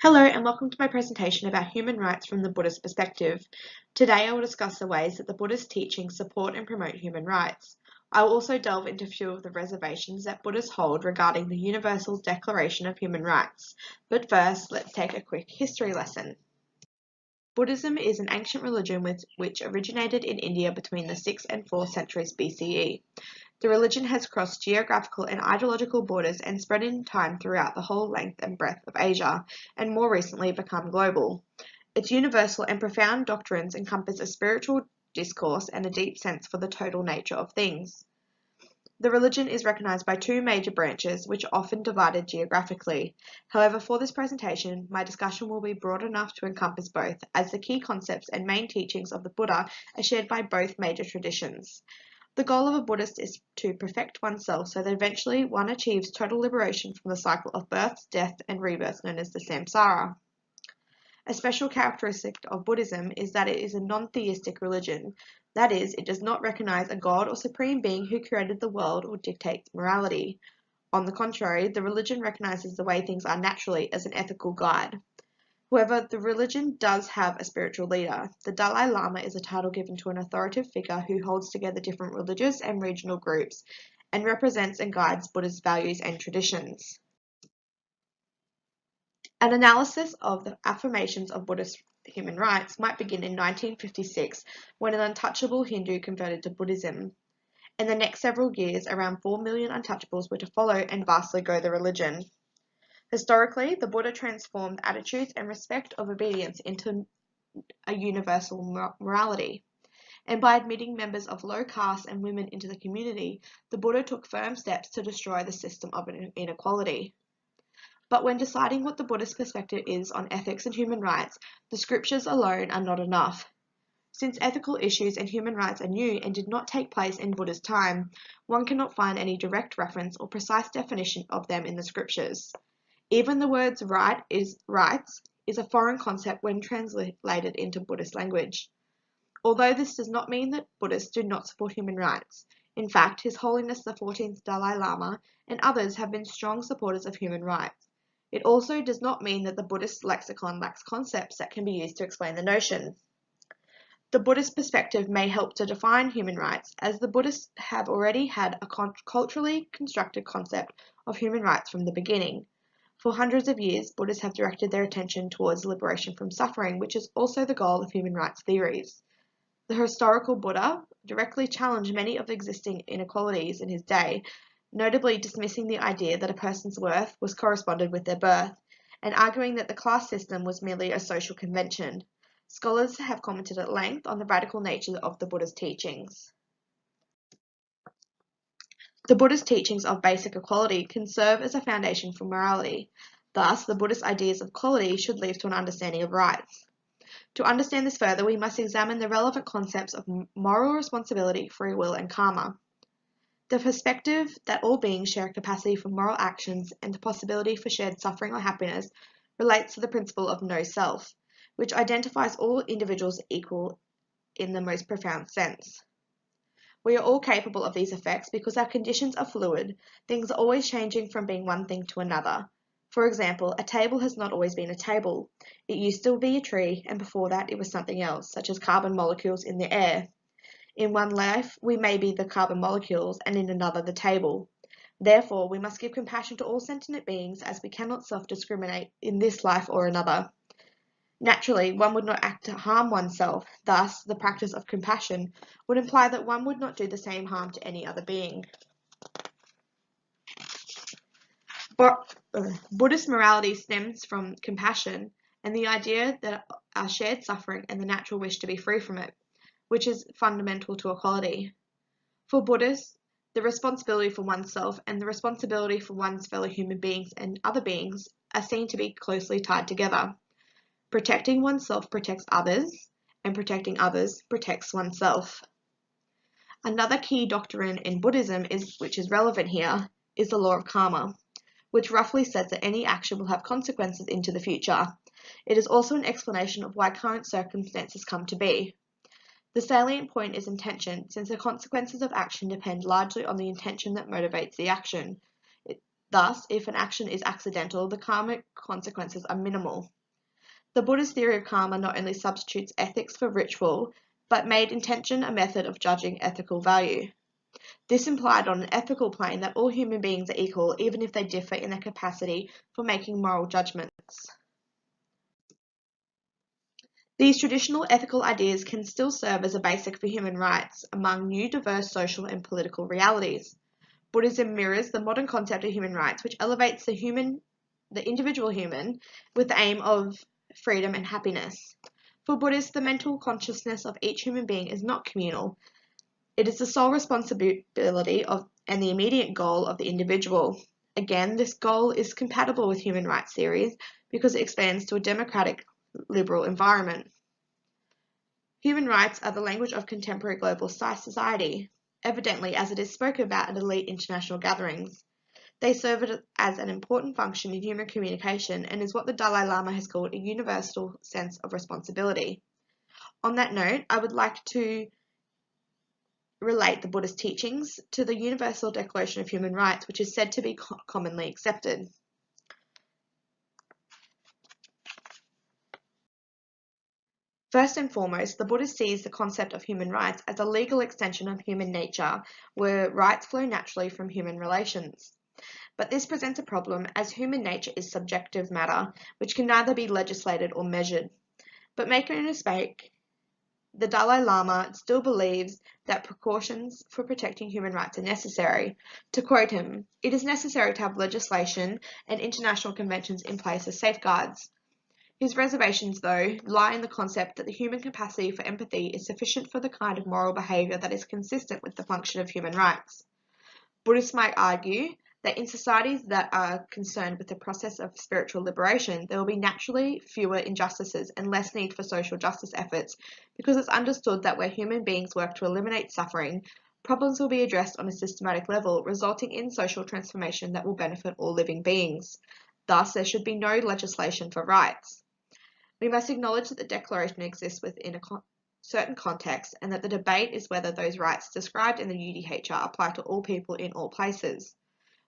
Hello and welcome to my presentation about human rights from the Buddhist perspective. Today I will discuss the ways that the Buddhist teachings support and promote human rights. I will also delve into a few of the reservations that Buddhists hold regarding the Universal Declaration of Human Rights. But first, let's take a quick history lesson. Buddhism is an ancient religion which originated in India between the 6th and 4th centuries BCE. The religion has crossed geographical and ideological borders and spread in time throughout the whole length and breadth of Asia, and more recently become global. Its universal and profound doctrines encompass a spiritual discourse and a deep sense for the total nature of things. The religion is recognized by two major branches, which are often divided geographically. However, for this presentation, my discussion will be broad enough to encompass both, as the key concepts and main teachings of the Buddha are shared by both major traditions. The goal of a Buddhist is to perfect oneself so that eventually one achieves total liberation from the cycle of birth, death, and rebirth known as the samsara. A special characteristic of Buddhism is that it is a non-theistic religion. That is, it does not recognize a god or supreme being who created the world or dictates morality. On the contrary, the religion recognizes the way things are naturally as an ethical guide. However, the religion does have a spiritual leader. The Dalai Lama is a title given to an authoritative figure who holds together different religious and regional groups and represents and guides Buddhist values and traditions. An analysis of the affirmations of Buddhist human rights might begin in 1956 when an untouchable Hindu converted to Buddhism. In the next several years, around 4 million untouchables were to follow and vastly grow the religion. Historically, the Buddha transformed attitudes and respect of obedience into a universal morality. And by admitting members of low caste and women into the community, the Buddha took firm steps to destroy the system of inequality. But when deciding what the Buddhist perspective is on ethics and human rights, the scriptures alone are not enough. Since ethical issues and human rights are new and did not take place in Buddha's time, one cannot find any direct reference or precise definition of them in the scriptures. Even the words rights is a foreign concept when translated into Buddhist language. Although this does not mean that Buddhists do not support human rights. In fact, His Holiness the 14th Dalai Lama and others have been strong supporters of human rights. It also does not mean that the Buddhist lexicon lacks concepts that can be used to explain the notion. The Buddhist perspective may help to define human rights, as the Buddhists have already had a culturally constructed concept of human rights from the beginning. For hundreds of years, Buddhists have directed their attention towards liberation from suffering, which is also the goal of human rights theories. The historical Buddha directly challenged many of the existing inequalities in his day, notably dismissing the idea that a person's worth was corresponded with their birth, and arguing that the class system was merely a social convention. Scholars have commented at length on the radical nature of the Buddha's teachings. The Buddhist teachings of basic equality can serve as a foundation for morality. Thus, the Buddhist ideas of equality should lead to an understanding of rights. To understand this further, we must examine the relevant concepts of moral responsibility, free will, and karma. The perspective that all beings share a capacity for moral actions and the possibility for shared suffering or happiness relates to the principle of no self, which identifies all individuals equal in the most profound sense. We are all capable of these effects because our conditions are fluid. Things are always changing from being one thing to another. For example, a table has not always been a table. It used to be a tree, and before that it was something else, such as carbon molecules in the air. In one life, we may be the carbon molecules, and in another the table. Therefore, we must give compassion to all sentient beings, as we cannot self-discriminate in this life or another. Naturally, one would not act to harm oneself. Thus, the practice of compassion would imply that one would not do the same harm to any other being. Buddhist morality stems from compassion and the idea that our shared suffering and the natural wish to be free from it, which is fundamental to equality. For Buddhists, the responsibility for oneself and the responsibility for one's fellow human beings and other beings are seen to be closely tied together. Protecting oneself protects others, and protecting others protects oneself. Another key doctrine in Buddhism, which is relevant here, is the law of karma, which roughly says that any action will have consequences into the future. It is also an explanation of why current circumstances come to be. The salient point is intention, since the consequences of action depend largely on the intention that motivates the action. Thus, if an action is accidental, the karmic consequences are minimal. The Buddhist theory of karma not only substitutes ethics for ritual, but made intention a method of judging ethical value. This implied on an ethical plane that all human beings are equal, even if they differ in their capacity for making moral judgments. These traditional ethical ideas can still serve as a basic for human rights among new diverse social and political realities. Buddhism mirrors the modern concept of human rights, which elevates the individual human, with the aim of freedom and happiness. For Buddhists, the mental consciousness of each human being is not communal. It is the sole responsibility of and the immediate goal of the individual. Again, this goal is compatible with human rights theories because it expands to a democratic, liberal environment. Human rights are the language of contemporary global society, evidently as it is spoken about at elite international gatherings. They serve as an important function in human communication and is what the Dalai Lama has called a universal sense of responsibility. On that note, I would like to relate the Buddhist teachings to the Universal Declaration of Human Rights, which is said to be commonly accepted. First and foremost, the Buddhist sees the concept of human rights as a legal extension of human nature, where rights flow naturally from human relations. But this presents a problem, as human nature is subjective matter, which can neither be legislated or measured. But make no mistake, the Dalai Lama still believes that precautions for protecting human rights are necessary. To quote him, "It is necessary to have legislation and international conventions in place as safeguards." His reservations, though, lie in the concept that the human capacity for empathy is sufficient for the kind of moral behaviour that is consistent with the function of human rights. Buddhists might argue that in societies that are concerned with the process of spiritual liberation, there will be naturally fewer injustices and less need for social justice efforts, because it's understood that where human beings work to eliminate suffering, problems will be addressed on a systematic level, resulting in social transformation that will benefit all living beings. Thus, there should be no legislation for rights. We must acknowledge that the Declaration exists within a certain context, and that the debate is whether those rights described in the UDHR apply to all people in all places.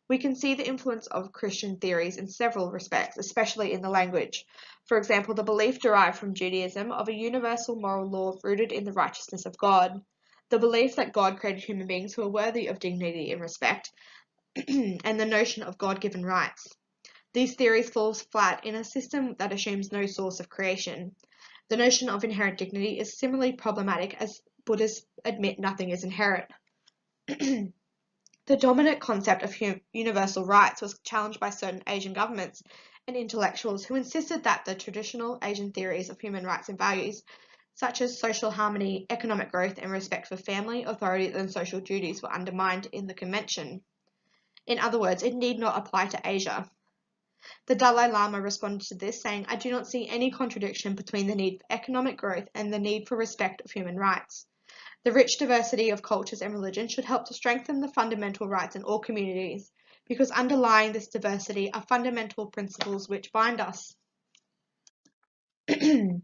We can see the influence of Christian theories in several respects, especially in the language. For example, the belief derived from Judaism of a universal moral law rooted in the righteousness of God. The belief that God created human beings who are worthy of dignity and respect, and the notion of God-given rights. These theories fall flat in a system that assumes no source of creation. The notion of inherent dignity is similarly problematic, as Buddhists admit nothing is inherent. The dominant concept of universal rights was challenged by certain Asian governments and intellectuals who insisted that the traditional Asian theories of human rights and values, such as social harmony, economic growth, and respect for family, authority, and social duties, were undermined in the convention. In other words, it need not apply to Asia. The Dalai Lama responded to this, saying, "I do not see any contradiction between the need for economic growth and the need for respect of human rights. The rich diversity of cultures and religions should help to strengthen the fundamental rights in all communities, because underlying this diversity are fundamental principles which bind us." The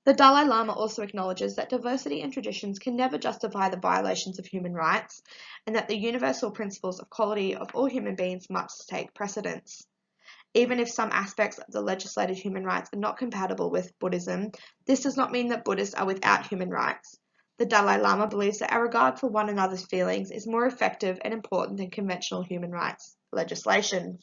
Dalai Lama also acknowledges that diversity and traditions can never justify the violations of human rights, and that the universal principles of equality of all human beings must take precedence. Even if some aspects of the legislated human rights are not compatible with Buddhism, this does not mean that Buddhists are without human rights. The Dalai Lama believes that our regard for one another's feelings is more effective and important than conventional human rights legislation.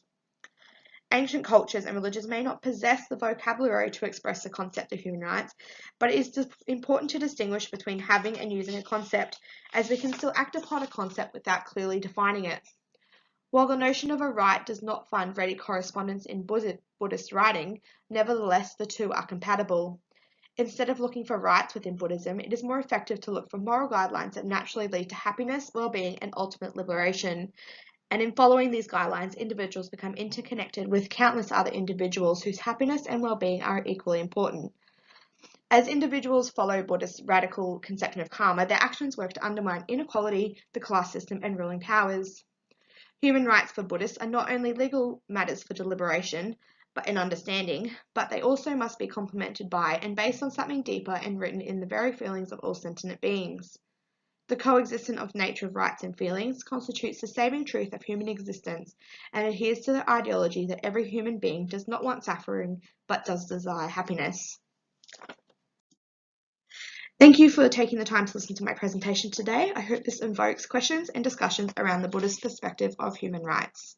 Ancient cultures and religions may not possess the vocabulary to express the concept of human rights, but it is important to distinguish between having and using a concept, as we can still act upon a concept without clearly defining it. While the notion of a right does not find ready correspondence in Buddhist writing, nevertheless the two are compatible. Instead of looking for rights within Buddhism, it is more effective to look for moral guidelines that naturally lead to happiness, well-being, and ultimate liberation. And in following these guidelines, individuals become interconnected with countless other individuals whose happiness and well-being are equally important. As individuals follow Buddhist radical conception of karma, their actions work to undermine inequality, the class system, and ruling powers. Human rights for Buddhists are not only legal matters for deliberation and understanding, but they also must be complemented by and based on something deeper and written in the very feelings of all sentient beings. The coexistence of nature of rights and feelings constitutes the saving truth of human existence and adheres to the ideology that every human being does not want suffering but does desire happiness. Thank you for taking the time to listen to my presentation today. I hope this invokes questions and discussions around the Buddhist perspective of human rights.